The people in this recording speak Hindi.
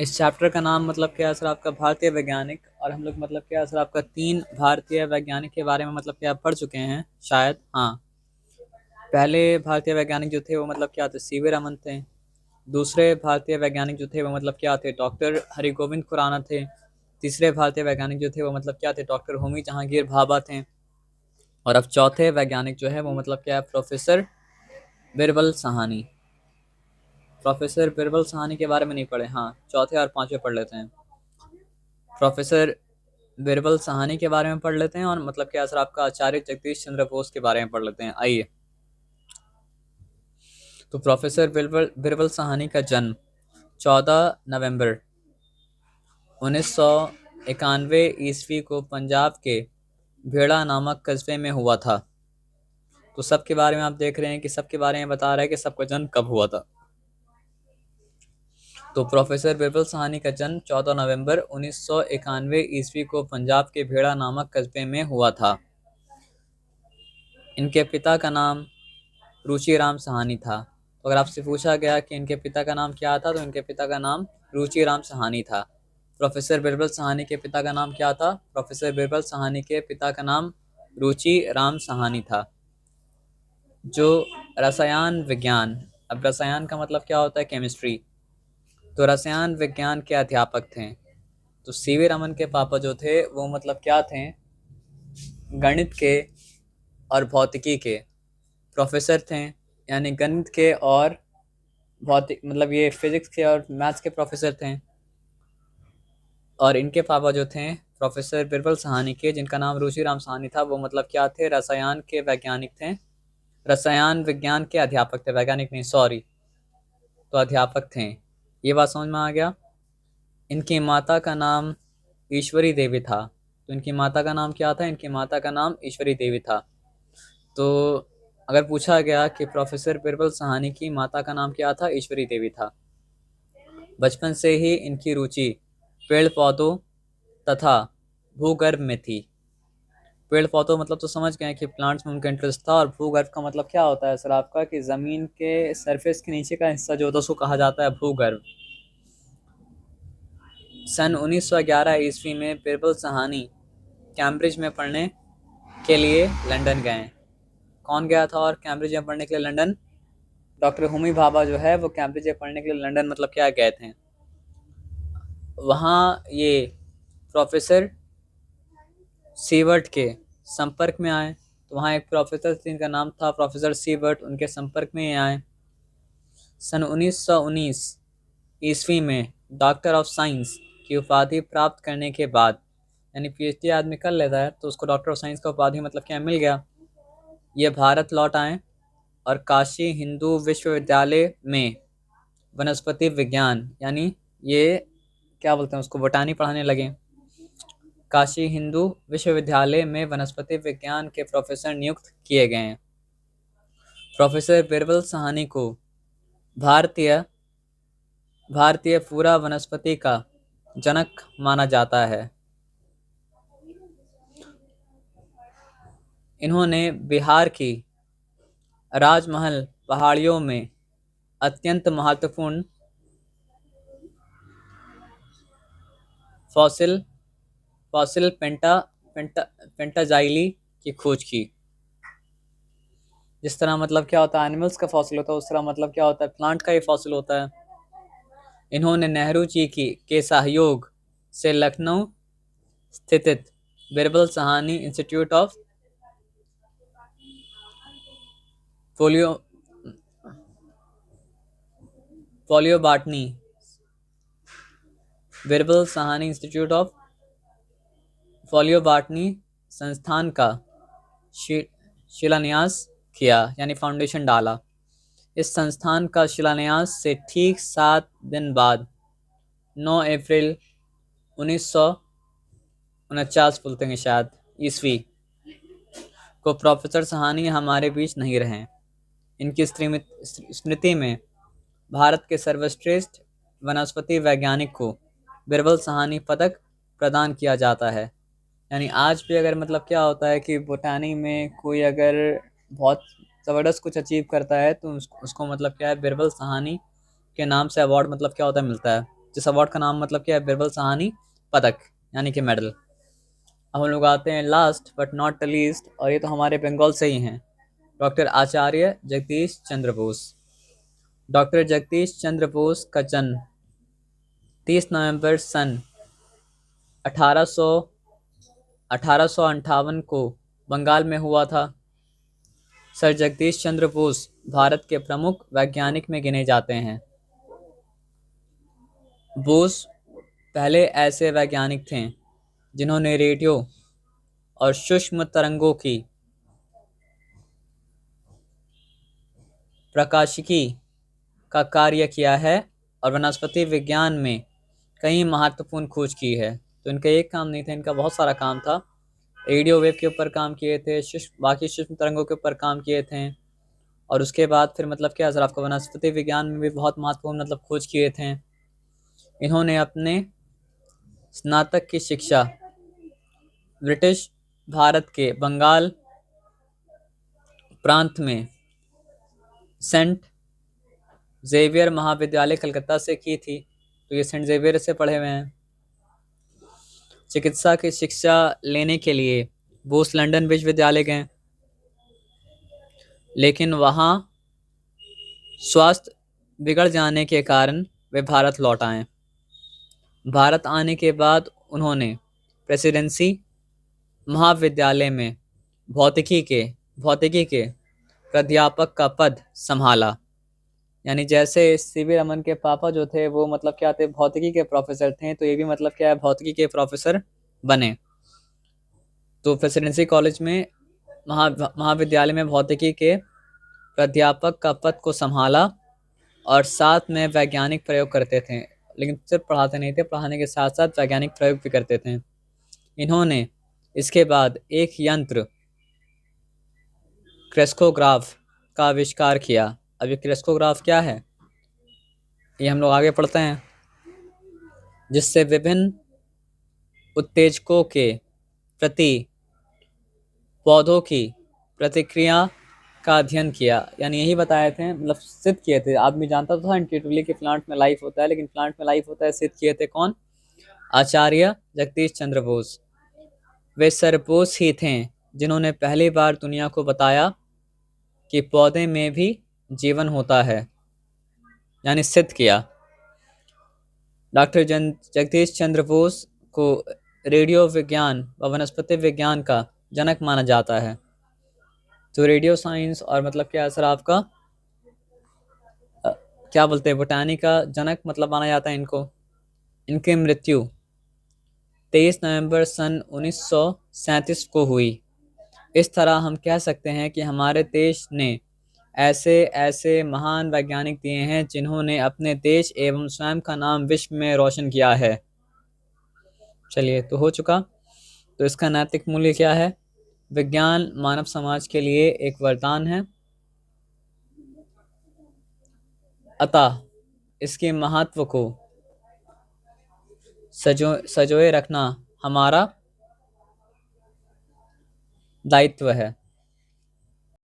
इस चैप्टर का नाम मतलब क्या है सर आपका भारतीय वैज्ञानिक, और हम लोग मतलब क्या है सर आपका 3 भारतीय वैज्ञानिक के बारे में मतलब क्या पढ़ चुके हैं शायद। हाँ, पहले भारतीय वैज्ञानिक जो थे वो मतलब क्या थे, सीवी रमन थे। दूसरे भारतीय वैज्ञानिक जो थे वो मतलब क्या थे, डॉक्टर हरिगोविंद खुराना थे। तीसरे भारतीय वैज्ञानिक जो थे वो मतलब क्या थे, डॉक्टर होमी जहांगीर भाभा थे। और अब चौथे वैज्ञानिक जो है वो मतलब क्या है, प्रोफेसर बिरबल साहनी। प्रोफेसर बिरबल साहनी के बारे में नहीं पढ़े, हाँ चौथे और पांचवे पढ़ लेते हैं। प्रोफेसर बिरबल साहनी के बारे में पढ़ लेते हैं, और मतलब क्या सर आपका आचार्य जगदीश चंद्र बोस के बारे में पढ़ लेते हैं। आइए, तो प्रोफेसर बिरबल बिरबल साहनी का जन्म 14 नवंबर 1991 ईस्वी को पंजाब के भेड़ा नामक कस्बे में हुआ था। तो सबके बारे में आप देख रहे हैं कि सबके बारे में बता रहा है कि सबका जन्म कब हुआ था। तो प्रोफेसर बिरबल साहनी का जन्म 14 नवंबर 1991 ईस्वी को पंजाब के भेड़ा नामक कस्बे में हुआ था। इनके पिता का नाम रुचिराम साहनी था। तो अगर आपसे पूछा गया कि इनके पिता का नाम क्या था, तो इनके पिता का नाम रुचिराम साहनी था। प्रोफेसर बिरबल साहनी के पिता का नाम क्या था? प्रोफेसर बिरबल साहनी के पिता का नाम रुचिराम साहनी था। जो रसायन विज्ञान, अब रसायन का मतलब क्या होता है? केमिस्ट्री। तो रसायन विज्ञान के अध्यापक थे। तो सीवी रमन के पापा जो थे वो मतलब क्या थे, गणित के और भौतिकी के प्रोफेसर थे। यानी गणित के और भौतिक मतलब ये फिजिक्स के और मैथ्स के प्रोफेसर थे। और इनके पापा जो थे प्रोफेसर बिरबल साहनी के, जिनका नाम रुचिराम साहनी था, वो मतलब क्या थे, रसायन के वैज्ञानिक थे। रसायन विज्ञान के अध्यापक थे, वैज्ञानिक नहीं, सॉरी, तो अध्यापक थे। ये बात समझ में आ गया। इनकी माता का नाम ईश्वरी देवी था। तो इनकी माता का नाम क्या था? इनकी माता का नाम ईश्वरी देवी था। तो अगर पूछा गया कि प्रोफेसर बिरबल साहनी की माता का नाम क्या था, ईश्वरी देवी था। बचपन से ही इनकी रुचि पेड़ पौधों तथा भूगर्भ में थी। पेड़ पौधों मतलब तो समझ गए कि प्लांट्स में उनका इंटरेस्ट था, और भूगर्भ का मतलब क्या होता है सर आपका, कि ज़मीन के सरफेस के नीचे का हिस्सा जो होता है उसको कहा जाता है भूगर्भ। सन 1911 ईस्वी में बिरबल साहनी कैम्ब्रिज में पढ़ने के लिए लंदन गए। कौन गया था और कैम्ब्रिज में पढ़ने के लिए लंदन? डॉक्टर होमी भाभा जो है वो कैम्ब्रिज में पढ़ने के लिए लंदन मतलब क्या गए थे। वहाँ ये प्रोफेसर सीवर्ट के संपर्क में आए। तो वहाँ एक प्रोफेसर जिनका नाम था प्रोफेसर सीवर्ट, उनके संपर्क में आए। सन 1919 ईस्वी में डॉक्टर ऑफ साइंस की उपाधि प्राप्त करने के बाद, यानी पीएचडी आदमी कर लेता है तो उसको डॉक्टर ऑफ साइंस का उपाधि मतलब क्या मिल गया, ये भारत लौट आए और काशी हिंदू विश्वविद्यालय में वनस्पति विज्ञान, यानी ये क्या बोलते हैं उसको, बोटानी पढ़ाने लगे। काशी हिंदू विश्वविद्यालय में वनस्पति विज्ञान के प्रोफेसर नियुक्त किए गए हैं। प्रोफेसर बिरबल साहनी को भारतीय भारतीय पूरा वनस्पति का जनक माना जाता है। इन्होंने बिहार की राजमहल पहाड़ियों में अत्यंत महत्वपूर्ण फॉसिल फॉसिल पेंटाजाइली की खोज की। जिस तरह मतलब क्या होता है एनिमल्स का फॉसिल होता है, उस तरह मतलब क्या होता है प्लांट का ही फॉसिल होता है। इन्होंने नेहरू जी की के सहयोग से लखनऊ स्थित Birbal Sahni institute of polio polio बाटनी Birbal Sahni institute of polio बाटनी संस्थान का शिलान्यास किया, यानी फाउंडेशन डाला। इस संस्थान का शिलान्यास से ठीक 7 दिन बाद 9 अप्रैल 1949 बोलते हैं शायद ईस्वी को प्रोफेसर साहनी हमारे बीच नहीं रहे। इनकी स्मृति में भारत के सर्वश्रेष्ठ वनस्पति वैज्ञानिक को बिरबल साहनी पदक प्रदान किया जाता है। यानी आज भी अगर मतलब क्या होता है कि बोटानी में कोई अगर बहुत ज़बरदस्त कुछ अचीव करता है तो उसको मतलब क्या है, बिरबल साहनी के नाम से अवार्ड मतलब क्या होता है मिलता है। जिस अवार्ड का नाम मतलब क्या है, बिरबल साहनी पदक यानी कि मेडल। अब हम लोग आते हैं last but not the least, और ये तो हमारे बंगाल से ही हैं, डॉक्टर आचार्य जगदीश चंद्र बोस। डॉक्टर जगदीश चंद्र बोस का जन्म 30 नवंबर सन 1858 को बंगाल में हुआ था। सर जगदीश चंद्र बोस भारत के प्रमुख वैज्ञानिक में गिने जाते हैं। बोस पहले ऐसे वैज्ञानिक थे जिन्होंने रेडियो और सूक्ष्म तरंगों की प्रकाशिकी का कार्य किया है और वनस्पति विज्ञान में कई महत्वपूर्ण खोज की है। तो इनका एक काम नहीं था, इनका बहुत सारा काम था। रेडियो वेव के ऊपर काम किए थे, बाकी सूक्ष्म तरंगों के ऊपर काम किए थे, और उसके बाद फिर मतलब क्या सर आपका वनस्पति विज्ञान में भी बहुत महत्वपूर्ण मतलब खोज किए थे। इन्होंने अपने स्नातक की शिक्षा ब्रिटिश भारत के बंगाल प्रांत में सेंट जेवियर महाविद्यालय कलकत्ता से की थी। तो ये सेंट जेवियर से पढ़े हुए हैं। चिकित्सा की शिक्षा लेने के लिए बोस लंदन विश्वविद्यालय गए, लेकिन वहाँ स्वास्थ्य बिगड़ जाने के कारण वे भारत लौट आए। भारत आने के बाद उन्होंने प्रेसिडेंसी महाविद्यालय में भौतिकी के प्राध्यापक का पद संभाला। यानी जैसे सीवी रमन के पापा जो थे वो मतलब क्या थे, भौतिकी के प्रोफेसर थे, तो ये भी मतलब क्या है, भौतिकी के प्रोफेसर बने। तो प्रेसिडेंसी कॉलेज में महाविद्यालय में भौतिकी के प्राध्यापक का पद को संभाला और साथ में वैज्ञानिक प्रयोग करते थे, लेकिन सिर्फ पढ़ाते नहीं थे, पढ़ाने के साथ साथ वैज्ञानिक प्रयोग भी करते थे। इन्होंने इसके बाद एक यंत्र क्रेस्कोग्राफ का आविष्कार किया। अब ये क्रेस्कोग्राफ क्या है ये हम लोग आगे पढ़ते हैं, जिससे विभिन्न उत्तेजकों के प्रति पौधों की प्रतिक्रिया का अध्ययन किया। यानी यही बताए थे, मतलब सिद्ध किए थे। आदमी जानता तो था इंट्यूटिवली कि प्लांट में लाइफ होता है, लेकिन प्लांट में लाइफ होता है सिद्ध किए थे कौन? आचार्य जगदीश चंद्र बोस। वे सर बोस ही थे जिन्होंने पहली बार दुनिया को बताया कि पौधे में भी जीवन होता है, यानी सिद्ध किया। डॉक्टर जगदीश चंद्र बोस को रेडियो विज्ञान व वनस्पति विज्ञान का जनक माना जाता है। तो रेडियो साइंस और मतलब क्या सर आपका क्या बोलते हैं, बोटानी का जनक मतलब माना जाता है इनको। इनकी मृत्यु 23 नवंबर सन 1937 को हुई। इस तरह हम कह सकते हैं कि हमारे देश ने ऐसे ऐसे महान वैज्ञानिक दिए हैं जिन्होंने अपने देश एवं स्वयं का नाम विश्व में रोशन किया है। चलिए, तो हो चुका। तो इसका नैतिक मूल्य क्या है? विज्ञान मानव समाज के लिए एक वरदान है, अतः इसके महत्व को सजोए रखना हमारा दायित्व है।